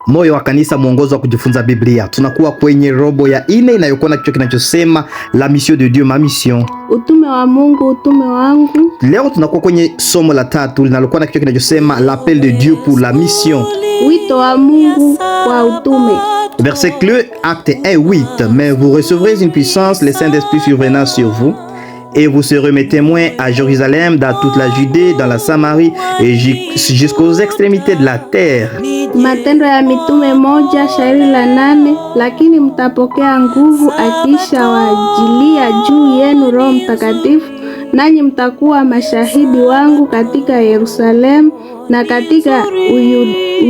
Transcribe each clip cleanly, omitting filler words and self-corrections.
Moyo wa Kanisa, mwongozo wa kujifunza Biblia. Tunakuwa kwenye robo ya 4 inayokuwa na kichwa kinachosema La mission de Dieu, ma mission. Utume wa Mungu, utume wangu. Leo tunakuwa kwenye somo la 3 linalokuwa na kichwa kinachosema L'appel de Dieu pour la mission. Wito wa Mungu kwa utume. Verset clé, acte 1:8. Mais vous recevrez une puissance, le Saint-Esprit survenant sur vous, et vous serez mes témoins à Jérusalem, dans toute la Judée, dans la Samarie et jusqu'aux extrémités de la terre. Matendo ya Mitume 1:8. Lakini mtapokea nguvu akisha wajilia juu yenu Roho Mtakatifu, nanyi mtakuwa mashahidi wangu katika Yerusalemu na katika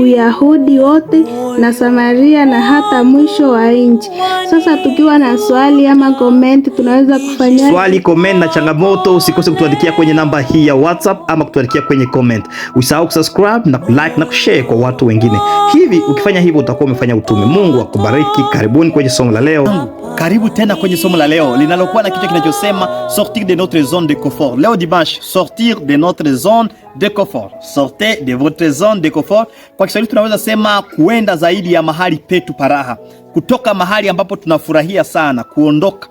Uyahudi wote na Samaria na hata mwisho wa nchi. Sasa tukiwa na swali ama comment, tunaweza kufanya swali, comment na changamoto. Usikose kutuandikia kwenye namba hii ya WhatsApp ama kutuandikia kwenye comment. Usisahau kusubscribe na kulike na kushare kwa watu wengine. Hivi ukifanya hivyo utakuwa umefanya utume. Mungu akubariki. Karibuni kwenye somo la leo. Karibu tena kwenye somo la leo linalokuwa na kichwa kinachosema sortir de notre zone de confort. Leo dimanche, sortir de notre zone de confort. Sortez de votre zone de confort. Kwa Kiswahili tunaweza sema kuenda zaidi ya mahali petu paraha. Kutoka mahali ambapo tunafurahia sana, kuondoka.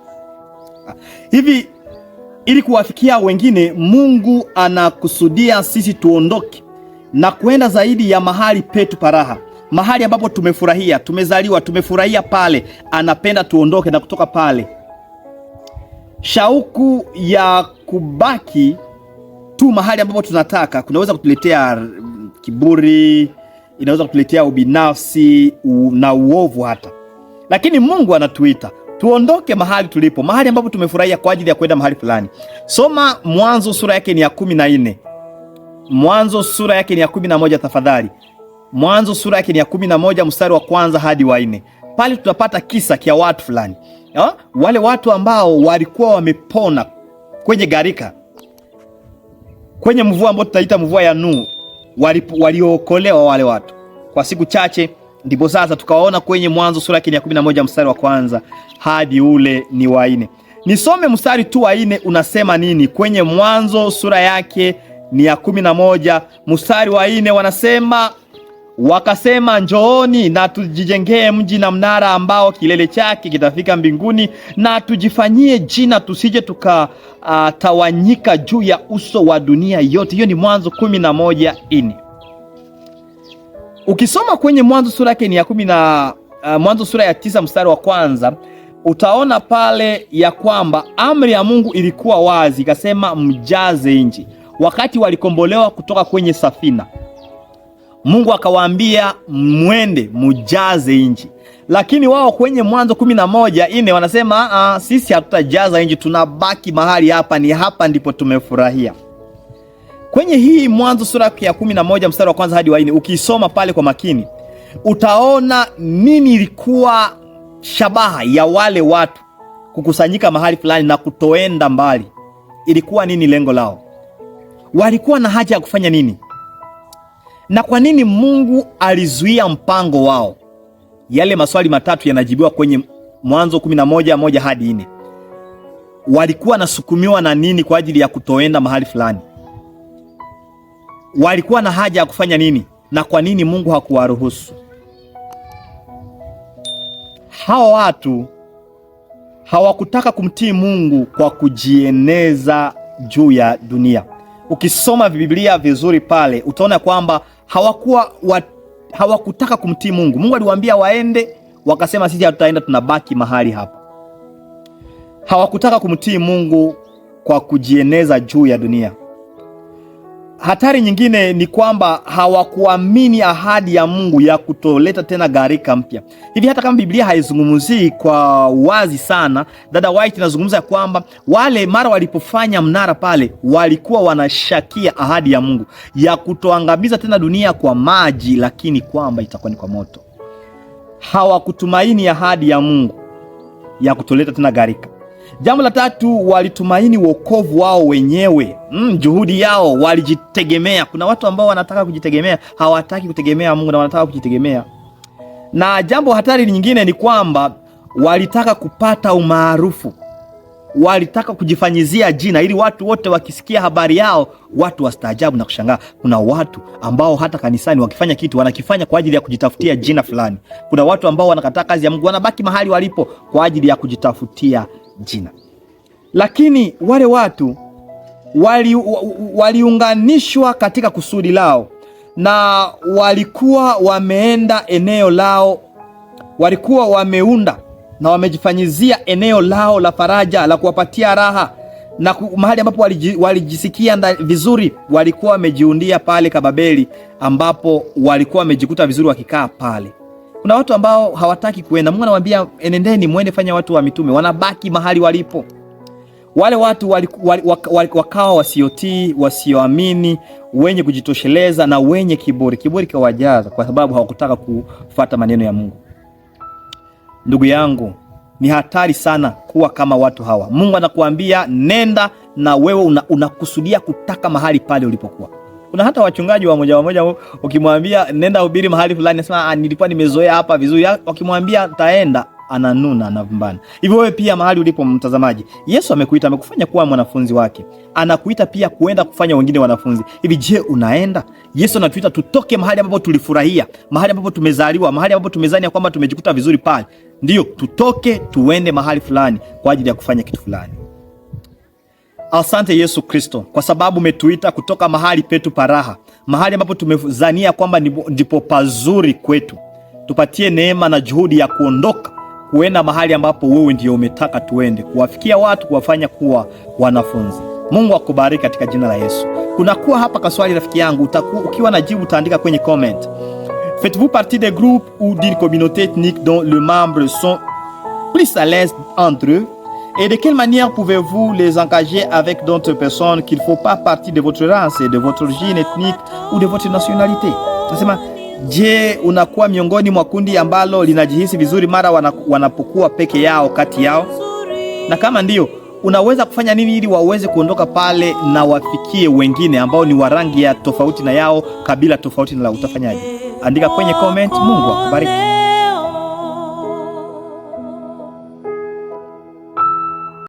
Hivi ili kuwafikia wengine, Mungu anakusudia sisi tuondoke na kuenda zaidi ya mahali petu paraha. Mahali ambapo tumefurahia, tumezaliwa, tumefurahia pale, anapenda tuondoke na kutoka pale. Shauku ya kubaki tu mahali ambapo tunataka kunaweza kutuletea kiburi, inaweza kutuletea ubinafsi na uovu hata. Lakini Mungu anatuita tuondoke mahali tulipo, mahali ambapo tumefurahia kwa ajili ya kwenda mahali fulani. Soma Mwanzo sura yake ni ya 14. Mwanzo sura yake ni ya 11 tafadhali. Mwanzo sura yake ni ya 11 mstari wa kwanza hadi wa 4. Pale tutapata kisa kia watu fulani. Wale watu ambao walikuwa wamepona kwenye gharika, kwenye mvua ambao tutaita mvua ya Nuhu, waliokolewa wale watu kwa siku chache. Ndipo sasa tukaona kwenye Mwanzo sura yake ni ya 11 mstari wa kwanza hadi ule ni wa 4. Nisome mstari tu wa 4 unasema nini kwenye Mwanzo sura yake ni ya 11 mstari wa 4. Wanasema, wakasema, njooni na tujijengee mji na mnara ambao kilele chake kitafika mbinguni, na tujifanyie jina, tusije tukatawanyika juu ya uso wa dunia yote. Hiyo ni Mwanzo 11:4. Ukisoma kwenye Mwanzo sura yake ni ya Mwanzo sura ya 9 mstari wa kwanza, utaona pale ya kwamba amri ya Mungu ilikuwa wazi, ikasema mjaze nchi. Wakati walikombolewa kutoka kwenye safina, Mungu akawaambia mwende mujaze nchi. Lakini wao kwenye Mwanzo 11:4 wanasema sisi hatutajaza nchi, tunabaki mahali hapa, ni hapa ndipo tumefurahia. Kwenye hii Mwanzo sura ya 11 mstari wa kwanza hadi wa 4, ukisoma pale kwa makini, utaona nini ilikuwa shabaha ya wale watu kukusanyika mahali fulani na kutoenda mbali. Ilikuwa nini lengo lao? Walikuwa na haja ya kufanya nini? Na kwa nini Mungu alizuia mpango wao? Yale maswali matatu yanajibiwa kwenye Mwanzo 11:1 hadi 4. Walikuwa nasukumiwa na nini kwa ajili ya kutoenda mahali fulani? Walikuwa na haja ya kufanya nini? Na kwa nini Mungu hakuwaruhusu? Hawa watu hawakutaka kumtii Mungu kwa kujieneza juu ya dunia. Ukisoma Biblia vizuri pale utaona kwamba hawakutaka kumtii Mungu. Mungu aliwaambia waende, wakasema sisi hatutaenda, tunabaki mahali hapa. Hawakutaka kumtii Mungu kwa kujieneza juu ya dunia. Hatari nyingine ni kwamba hawakuamini ahadi ya Mungu ya kutoleta tena gharika mpya. Hivi hata kama Biblia haizungumzii kwa wazi sana, dada White anazungumza kwamba wale mara walipofanya mnara pale walikuwa wanashakia ahadi ya Mungu ya kutoangamiza tena dunia kwa maji, lakini kwamba itakuwa ni kwa moto. Hawakutumaini ahadi ya Mungu ya kutoleta tena gharika. Jambo la tatu, walitumaini wokovu wao wenyewe. Juhudi yao, walijitegemea. Kuna watu ambao wanataka kujitegemea, hawataki kutegemea Mungu na wanataka kujitegemea. Na jambo hatari nyingine ni kwamba walitaka kupata umaarufu. walitaka kujifanyizia jina ili watu wote wakisikia habari yao watu wastaajabu na kushangaa. Kuna watu ambao hata kanisani wakifanya kitu wanakifanya kwa ajili ya kujitafutia jina fulani. Kuna watu ambao wanakataa kazi ya Mungu, wanabaki mahali walipo kwa ajili ya kujitafutia jina. Lakini wale watu waliunganishwa katika kusudi lao, na walikuwa wameenda eneo lao, walikuwa wameunda na wamejifanyizia eneo lao la faraja, la kuwapatia raha, na mahali ambapo walijisikia vizuri. Walikuwa wamejiundia pale Kababeli, ambapo walikuwa wamejikuta vizuri wakikaa pale. Kuna watu ambao hawataki kuenda. Mungu anawaambia enendeni, muende fanya watu wa mitume. Wanabaki mahali walipo. Wale watu wakawa wasiotii, wasioamini, wenye kujitosheleza na wenye kiburi. Kiburi kawajaza kwa sababu hawakutaka kufuata maneno ya Mungu. Ndugu yangu, ni hatari sana kuwa kama watu hawa. Mungu anakuambia nenda, na wewe unakusudia kutaka mahali pale ulipokuwa. Kuna hata wachungaji wa moja ukimwambia nenda hubiri mahali fulani, anasema nilikuwa nimezoea hapa vizuri. Ukimwambia taenda, ananuna, anavumbana. Hivyo wewe pia mahali ulipo, mtazamaji, Yesu amekuita, amekufanya kuwa mwanafunzi wake. Anakuita pia kuenda kufanya wengine wanafunzi. Hivi je, unaenda? Yesu anatuita tutoke mahali ambapo tulifurahia, mahali ambapo tumezaliwa, mahali ambapo tumezania kwamba tumejikuta vizuri pale. Ndio, tutoke tuende mahali fulani kwa ajili ya kufanya kitu fulani. Asante Yesu Kristo, kwa sababu umetuita kutoka mahali petu paraha, mahali ambapo tumezania kwamba ndipo pazuri kwetu. Tupatie neema na juhudi ya kuondoka kuenda mahali ambapo wewe ndio umetaka tuende, kuwafikia watu, kuwafanya kuwa wanafunzi. Mungu akubariki katika jina la Yesu. Kunakuwa hapa kaswali rafiki yangu, ukiwa na jibu utaandika kwenye comment. Faites-vous partie des groupes ou d'une communauté ethnique dont les membres sont plus à l'aise entre eux? Et de quelle manière pouvez-vous les engager avec d'autres personnes qui ne font pas partie de votre race, de votre origine ethnique ou de votre nationalité? Nasema, je, unakuwa miongoni mwa kundi ambalo linajihisi vizuri mara wanapokuwa peke yao kati yao? Na kama ndio, unaweza kufanya nini ili waweze kuondoka pale na wafikie wengine ambao ni wa rangi ya tofauti na yao, kabila tofauti na la? Utafanyaje? Andika kwenye comment. Mungu akubariki.